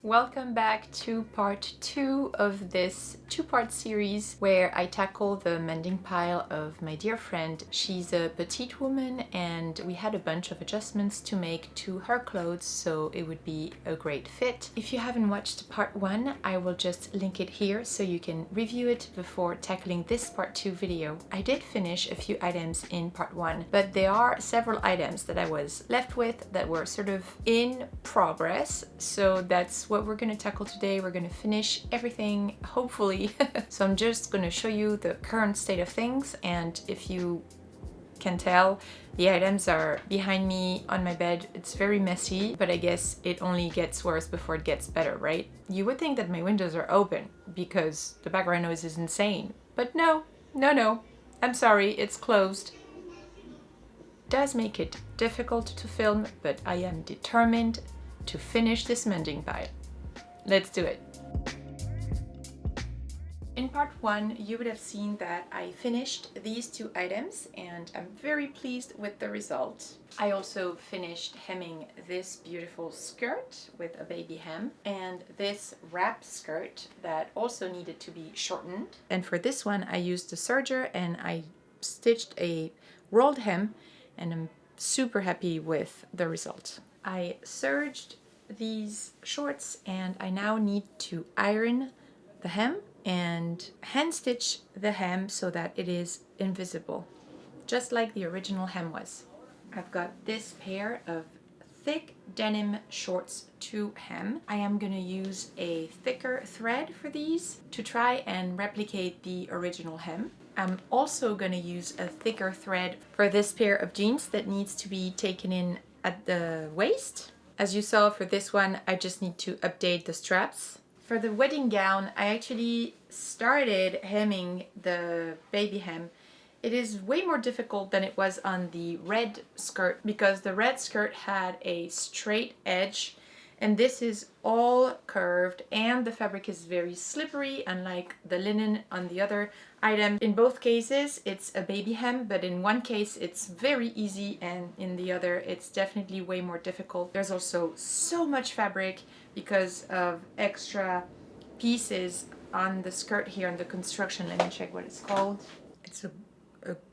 Welcome back to part 2 of this two-part series where I tackle the mending pile of my dear friend. She's a petite woman and we had a bunch of adjustments to make to her clothes so it would be a great fit. If you haven't watched part 1, I will just link it here so you can review it before tackling this part 2 video. I did finish a few items in part 1, but there are several items that I was left with that were sort of in progress, so that's what we're going to tackle today. We're going to finish everything, hopefully. So I'm just going to show you the current state of things, and if you can tell, the items are behind me on my bed. It's very messy, but I guess it only gets worse before it gets better, right? You would think that my windows are open because the background noise is insane, but no, I'm sorry, it's closed. Does make it difficult to film, but I am determined to finish this mending pile. Let's do it. In part 1, you would have seen that I finished these two items and I'm very pleased with the result. I also finished hemming this beautiful skirt with a baby hem and this wrap skirt that also needed to be shortened. And for this one, I used the serger and I stitched a rolled hem, and I'm super happy with the result. I serged these shorts and I now need to iron the hem and hand stitch the hem so that it is invisible, just like the original hem was. I've got this pair of thick denim shorts to hem. I am going to use a thicker thread for these to try and replicate the original hem. I'm also going to use a thicker thread for this pair of jeans that needs to be taken in at the waist. As you saw, for this one, I just need to update the straps. For the wedding gown, I actually started hemming the baby hem. It is way more difficult than it was on the red skirt because the red skirt had a straight edge and this is all curved and the fabric is very slippery, unlike the linen on the other item. In both cases it's a baby hem, but in one case it's very easy and in the other it's definitely way more difficult. There's also so much fabric because of extra pieces on the skirt here on the construction. Let me check what it's called. It's a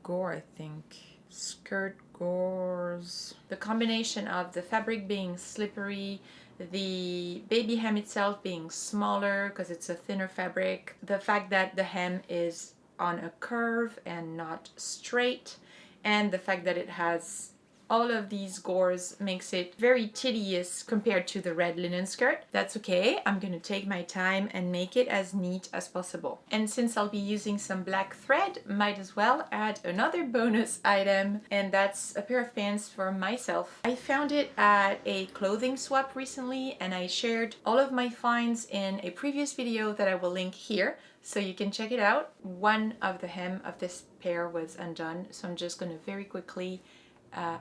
gore, I think. Skirt gores. The combination of the fabric being slippery, the baby hem itself being smaller because it's a thinner fabric, the fact that the hem is on a curve and not straight, and the fact that it has all of these gores makes it very tedious compared to the red linen skirt. That's okay, I'm gonna take my time and make it as neat as possible. And since I'll be using some black thread, might as well add another bonus item, and that's a pair of pants for myself. I found it at a clothing swap recently and I shared all of my finds in a previous video that I will link here, so you can check it out. One of the hem of this pair was undone, so I'm just gonna very quickly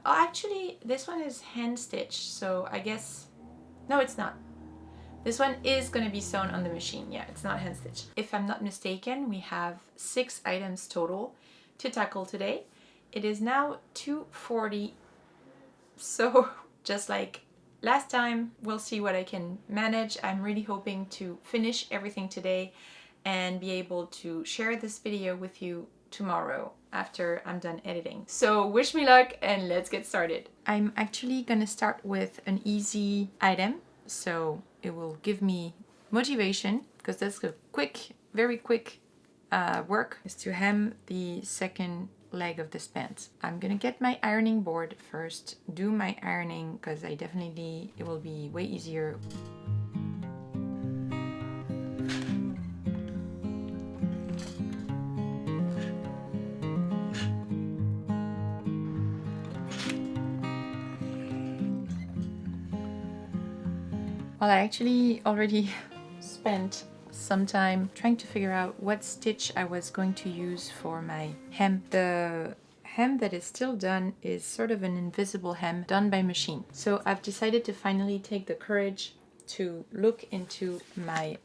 actually, this one is hand stitched, so I guess, no, it's not. This one is going to be sewn on the machine. Yeah, it's not hand stitched. If I'm not mistaken, we have 6 items total to tackle today. It is now 2:40, so just like last time, we'll see what I can manage. I'm really hoping to finish everything today and be able to share this video with you tomorrow after I'm done editing. So wish me luck and let's get started. I'm actually gonna start with an easy item, so it will give me motivation because that's a quick, very quick work, is to hem the second leg of this pant. I'm gonna get my ironing board first, do my ironing because it will be way easier. Well, I actually already spent some time trying to figure out what stitch I was going to use for my hem. The hem that is still done is sort of an invisible hem done by machine. So I've decided to finally take the courage to look into my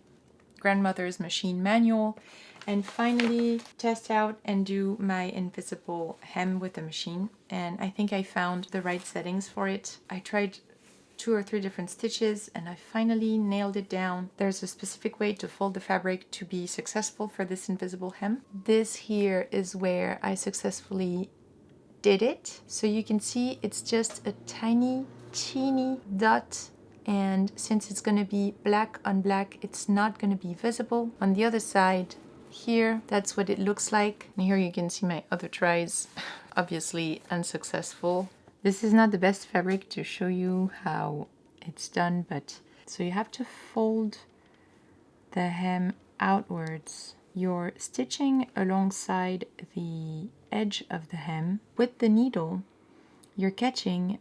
grandmother's machine manual and finally test out and do my invisible hem with the machine. And I think I found the right settings for it. I tried 2 or 3 different stitches, and I finally nailed it down. There's a specific way to fold the fabric to be successful for this invisible hem. This here is where I successfully did it. So you can see it's just a tiny, teeny dot, and since it's going to be black on black, it's not going to be visible. On the other side here, that's what it looks like. And here you can see my other tries, obviously unsuccessful. This is not the best fabric to show you how it's done, but so you have to fold the hem outwards. You're stitching alongside the edge of the hem. With the needle, you're catching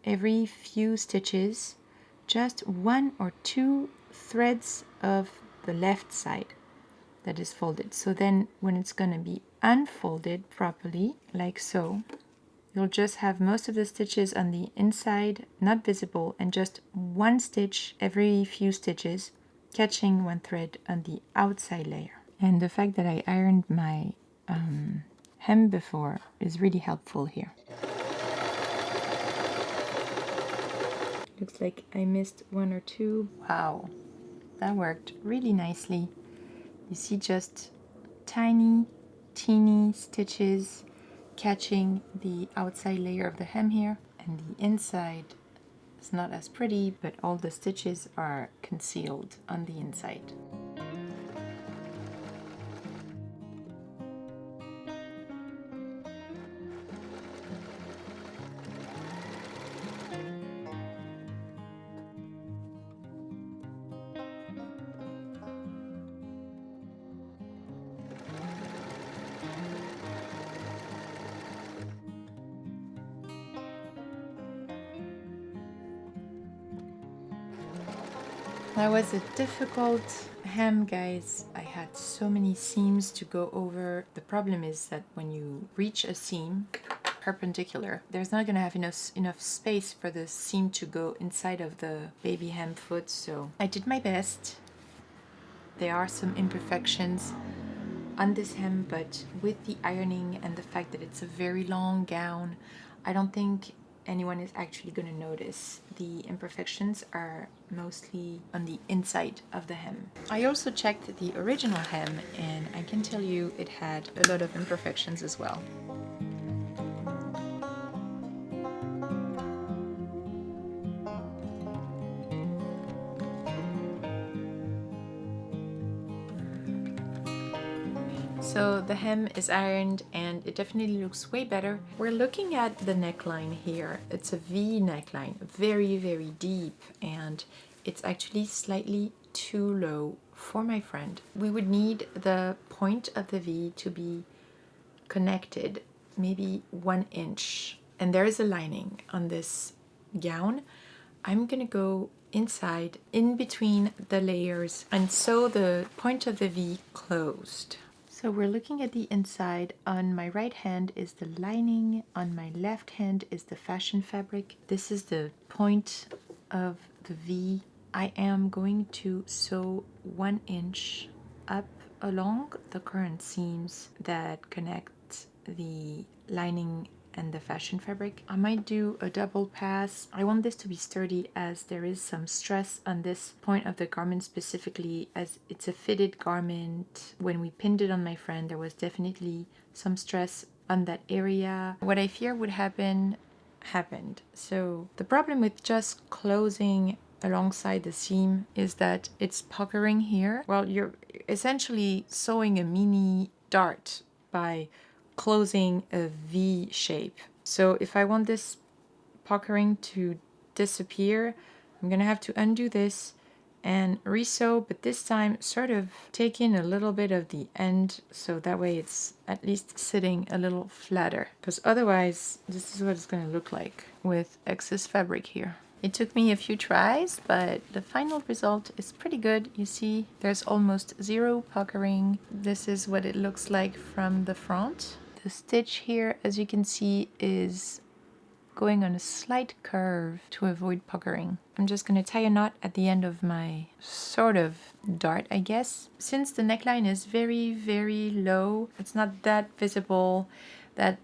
every few stitches just 1 or 2 threads of the left side that is folded. So then when it's going to be unfolded properly, like so, you'll just have most of the stitches on the inside not visible and just 1 stitch every few stitches, catching 1 thread on the outside layer. And the fact that I ironed my hem before is really helpful here. Looks like I missed 1 or 2. Wow, that worked really nicely. You see just tiny, teeny stitches catching the outside layer of the hem here, and the inside is not as pretty, but all the stitches are concealed on the inside. That was a difficult hem, guys. I had so many seams to go over. The problem is that when you reach a seam perpendicular, there's not going to have enough space for the seam to go inside of the baby hem foot. So I did my best. There are some imperfections on this hem, but with the ironing and the fact that it's a very long gown, I don't think anyone is actually going to notice. The imperfections are mostly on the inside of the hem. I also checked the original hem, and I can tell you it had a lot of imperfections as well. So the hem is ironed and it definitely looks way better. We're looking at the neckline here. It's a V neckline, very, very deep, and it's actually slightly too low for my friend. We would need the point of the V to be connected maybe 1 inch. And there is a lining on this gown. I'm gonna go inside in between the layers and sew the point of the V closed. So we're looking at the inside. On my right hand is the lining, on my left hand is the fashion fabric. This is the point of the V. I am going to sew 1 inch up along the current seams that connect the lining and the fashion fabric. I might do a double pass. I want this to be sturdy as there is some stress on this point of the garment specifically, as it's a fitted garment. When we pinned it on my friend, there was definitely some stress on that area. What I fear would happen happened. So the problem with just closing alongside the seam is that it's puckering here. Well, you're essentially sewing a mini dart by closing a V shape. So if I want this puckering to disappear, I'm gonna have to undo this and re-sew, but this time sort of take in a little bit of the end, so that way it's at least sitting a little flatter, because otherwise this is what it's gonna look like with excess fabric here. It took me a few tries, but the final result is pretty good. You see, there's almost zero puckering. This is what it looks like from the front. The stitch here, as you can see, is going on a slight curve to avoid puckering. I'm just going to tie a knot at the end of my sort of dart, I guess. Since the neckline is very, very low, it's not that visible that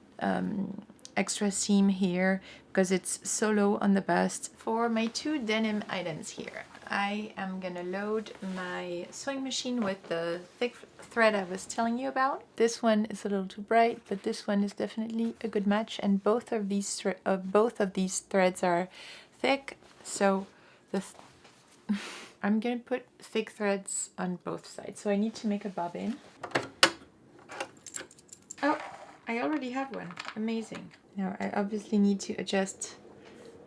extra seam here because it's so low on the bust. For my two denim items here, I am gonna load my sewing machine with the thick thread I was telling you about. This one is a little too bright, but this one is definitely a good match, and both of these threads are thick, so I'm gonna put thick threads on both sides. So I need to make a bobbin. Oh, I already have one. Amazing. Now I obviously need to adjust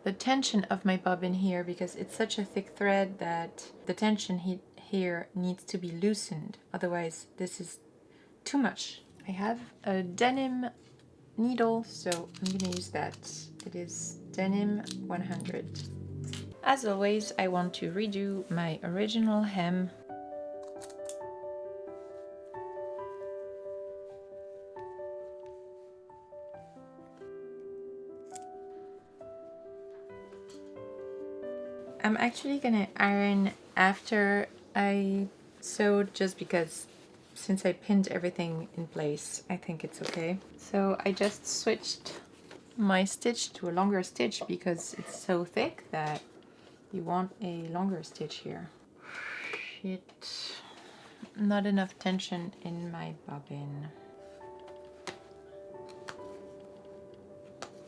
the tension of my bobbin here because it's such a thick thread that the tension here needs to be loosened. Otherwise, this is too much. I have a denim needle, so I'm gonna use that. It is denim 100. As always, I want to redo my original hem. I'm actually gonna iron after I sewed just because since I pinned everything in place, I think it's okay. So I just switched my stitch to a longer stitch because it's so thick that you want a longer stitch here. Shit. Not enough tension in my bobbin.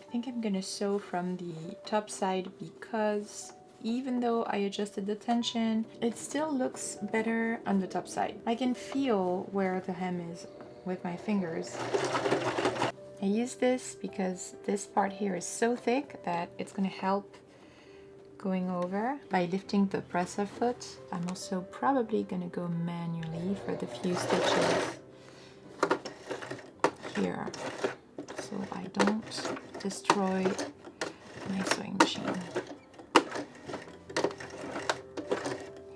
I think I'm gonna sew from the top side because even though I adjusted the tension, it still looks better on the top side. I can feel where the hem is with my fingers. I use this because this part here is so thick that it's gonna help going over by lifting the presser foot. I'm also probably gonna go manually for the few stitches here so I don't destroy my sewing machine.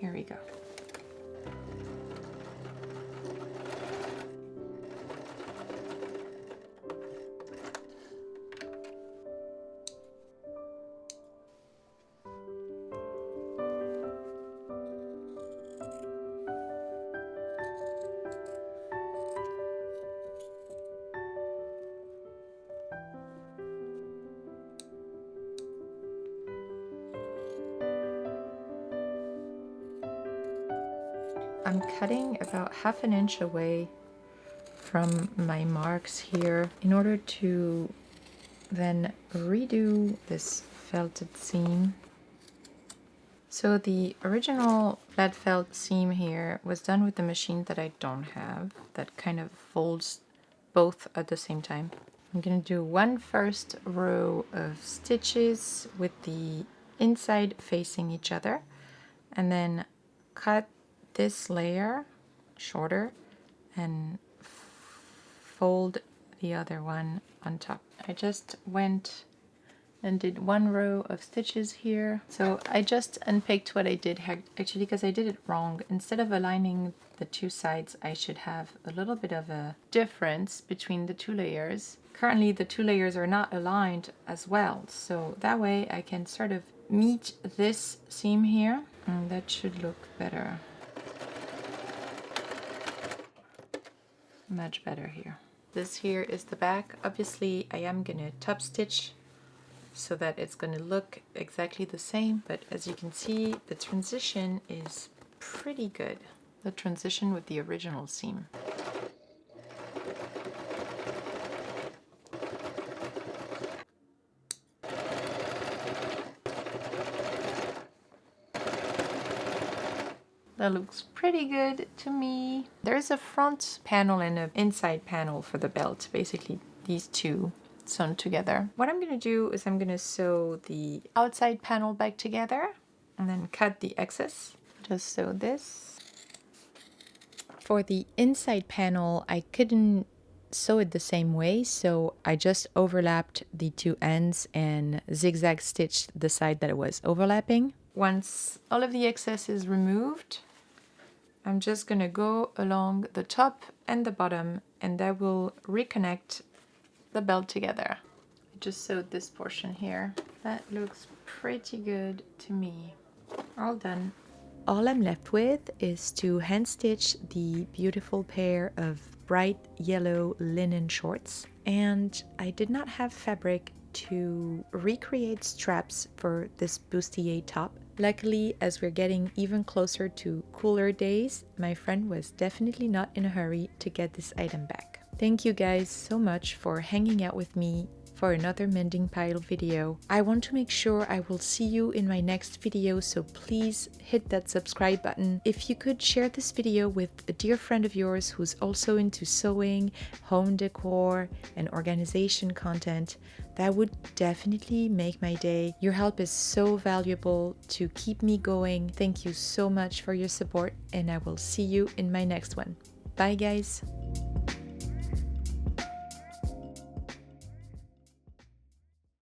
Here we go. I'm cutting about ½ an inch away from my marks here in order to then redo this felted seam. So the original flat felt seam here was done with the machine that I don't have, that kind of folds both at the same time. I'm gonna do one first row of stitches with the inside facing each other and then cut this layer shorter and fold the other one on top. I just went and did one row of stitches here. So I just unpicked what I did actually because I did it wrong. Instead of aligning the two sides, I should have a little bit of a difference between the two layers. Currently the two layers are not aligned as well, so that way I can sort of meet this seam here, and that should look better. Much better here. This here is the back. Obviously I am gonna top stitch so that it's gonna look exactly the same, but as you can see the transition is pretty good. The transition with the original seam. That looks pretty good to me. There's a front panel and an inside panel for the belt, basically these two sewn together. What I'm gonna do is I'm gonna sew the outside panel back together and then cut the excess. Just sew this. For the inside panel, I couldn't sew it the same way, so I just overlapped the two ends and zigzag stitched the side that it was overlapping. Once all of the excess is removed, I'm just gonna go along the top and the bottom, and that will reconnect the belt together. I just sewed this portion here. That looks pretty good to me. All done. All I'm left with is to hand stitch the beautiful pair of bright yellow linen shorts, and I did not have fabric to recreate straps for this bustier top. Luckily, as we're getting even closer to cooler days, my friend was definitely not in a hurry to get this item back. Thank you guys so much for hanging out with me for another mending pile video. I want to make sure I will see you in my next video, so please hit that subscribe button. If you could share this video with a dear friend of yours who's also into sewing, home decor, and organization content, that would definitely make my day. Your help is so valuable to keep me going. Thank you so much for your support, and I will see you in my next one. Bye guys!